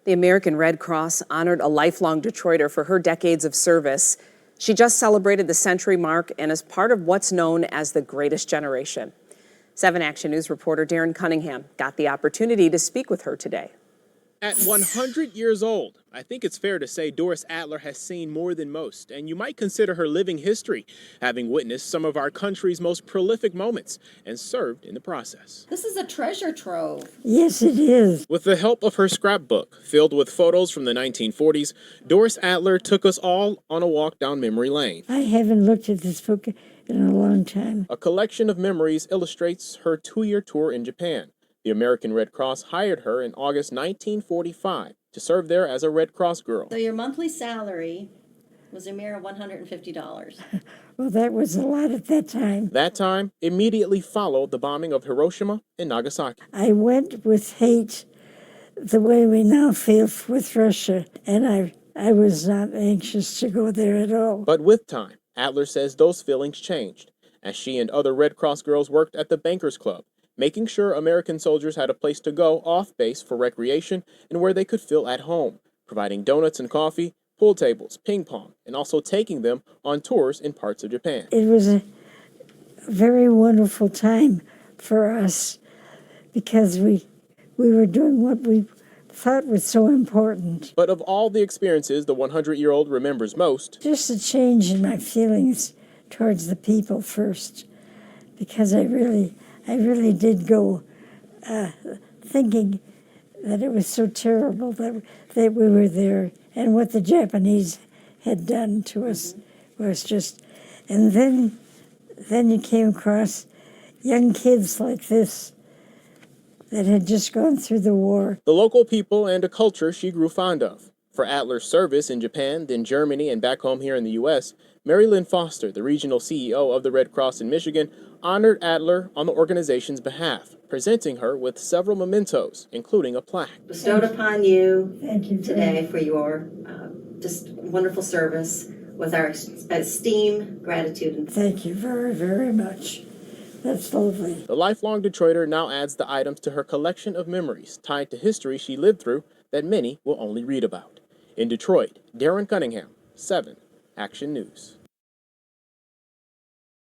The American Red Cross honored a lifelong Detroiter for her decades of service. She just celebrated the century mark and is part of what's known as the Greatest Generation. 7 Action News reporter Darren Cunningham got the opportunity to speak with her today. At 100 years old, I think it's fair to say Doris Adler has seen more than most, and you might consider her living history, having witnessed some of our country's most prolific moments and served in the process. This is a treasure trove. Yes, it is. With the help of her scrapbook, filled with photos from the 1940s, Doris Adler took us all on a walk down memory lane. I haven't looked at this book in a long time. A collection of memories illustrates her 2-year tour in Japan. The American Red Cross hired her in August 1945 to serve there as a Red Cross girl. So your monthly salary was a mere $150. Well, that was a lot at that time. That time immediately followed the bombing of Hiroshima and Nagasaki. I went with hate the way we now feel with Russia, and I was not anxious to go there at all. But with time, Adler says those feelings changed as she and other Red Cross girls worked at the Bankers Club, making sure American soldiers had a place to go off base for recreation and where they could feel at home, providing donuts and coffee, pool tables, ping pong, and also taking them on tours in parts of Japan. It was a very wonderful time for us because we were doing what we thought was so important. But of all the experiences the 100-year-old remembers most, Just a change in my feelings towards the people first, because I really did go thinking that it was so terrible that we were there, and what the Japanese had done to us was just. And then you came across young kids like this that had just gone through the war. the local people and a culture she grew fond of. For Adler's service in Japan, then Germany, and back home here in the U.S., Mary Lynn Foster, the regional CEO of the Red Cross in Michigan, honored Adler on the organization's behalf, presenting her with several mementos, including a plaque. Bestowed upon you Thank you today for your just wonderful service with our esteem, gratitude, and Thank you very, very much. That's lovely. The lifelong Detroiter now adds the items to her collection of memories tied to history she lived through that many will only read about. In Detroit, Darren Cunningham, 7 Action News.